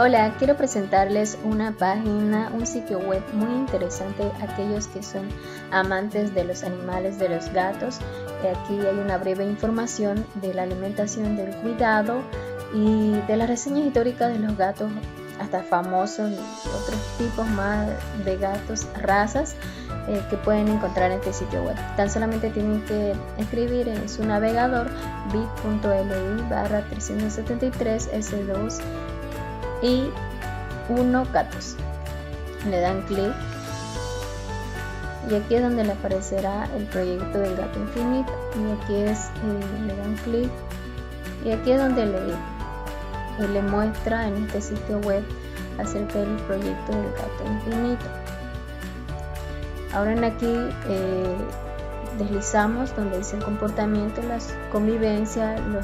Hola, quiero presentarles una página, un sitio web muy interesante a aquellos que son amantes de los animales, de los gatos. Aquí hay una breve información de la alimentación, del cuidado y de las reseñas históricas de los gatos, hasta famosos y otros tipos más de gatos, razas que pueden encontrar en este sitio web. Tan solamente tienen que escribir en su navegador bit.li/373s2 y 1 gatos. Le dan clic y aquí es donde le aparecerá el proyecto del gato infinito, y aquí le dan clic y aquí es donde le muestra en este sitio web acerca del proyecto del gato infinito. Ahora en aquí deslizamos donde dice el comportamiento, la convivencia, lo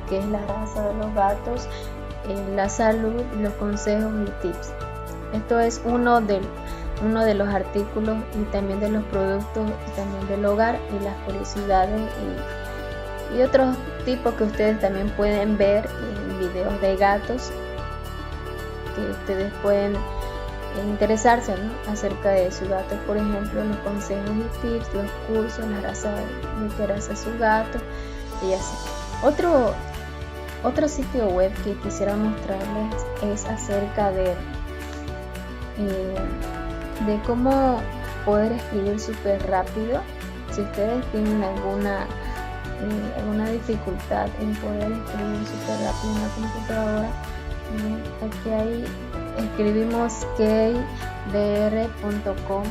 que es la raza de los gatos, la salud, los consejos y tips. Esto es uno de los artículos y también de los productos y también del hogar y las curiosidades y otros tipos que ustedes también pueden ver en videos de gatos, que ustedes pueden interesarse, ¿no?, acerca de su gato. Por ejemplo, los consejos y tips, los cursos, la raza de qué raza es su gato y así. Otro sitio web que quisiera mostrarles es acerca de cómo poder escribir súper rápido. Si ustedes tienen alguna dificultad en poder escribir súper rápido en la computadora, aquí escribimos keybr.com,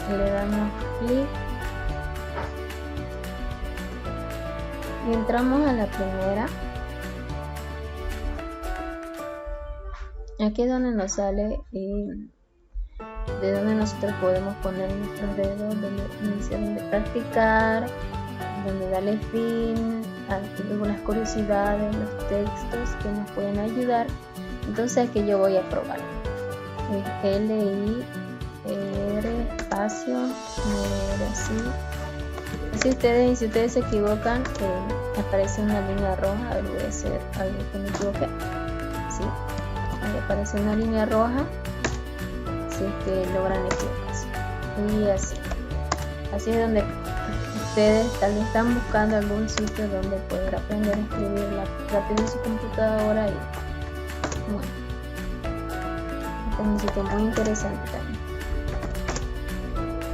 le damos clic y entramos a la primera. Aquí es donde nos sale de donde nosotros podemos poner nuestros dedos, donde iniciar de practicar, donde darle fin a algunas curiosidades, los textos que nos pueden ayudar. Entonces aquí yo voy a probar. LIR espacio así. Si ustedes se equivocan, aparece una línea roja. A ver, voy a hacer algo que me equivoqué. ¿Sí? Ahí aparece una línea roja si es que logran equivocarse. Y así es donde ustedes tal vez están buscando algún sitio donde poder aprender a escribir rápido en su computadora. Y bueno, este es un sitio muy interesante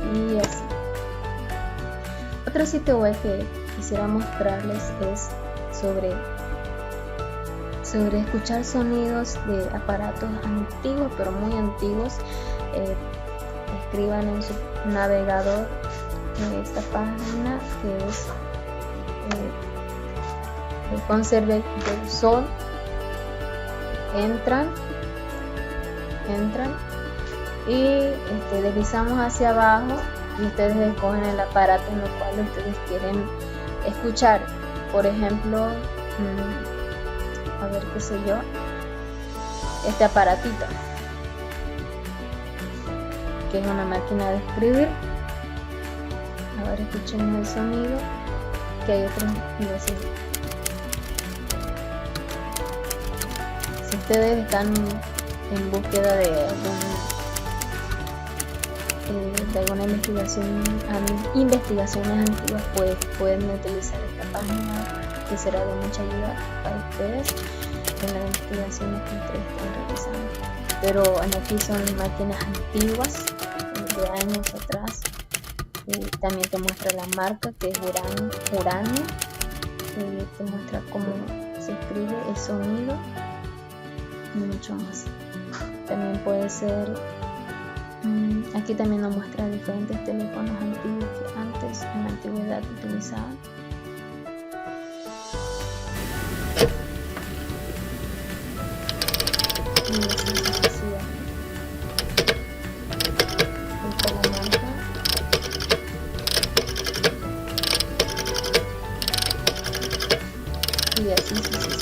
también. Y así. Otro sitio web que quisiera mostrarles es sobre escuchar sonidos de aparatos antiguos, pero muy antiguos. Escriban en su navegador esta página que es el Conserve del Sol. Entran y deslizamos hacia abajo y ustedes escogen el aparato en el cual ustedes quieren escuchar. Por ejemplo, a ver, qué sé yo, este aparatito, que es una máquina de escribir. Ahora escuchemos el sonido, que hay otros así. Si ustedes están en búsqueda de alguna investigaciones antiguas, pues pueden utilizar esta página, que será de mucha ayuda para ustedes en las investigaciones que ustedes están realizando. Pero aquí son máquinas antiguas de años atrás. También te muestra la marca, que es Uranio. Te muestra cómo se escribe, el sonido y mucho más. También puede ser, aquí también nos muestra diferentes teléfonos antiguos que antes en la antigüedad utilizaban. Y así sucesivamente. Esta es la marca. Y así sucesivamente.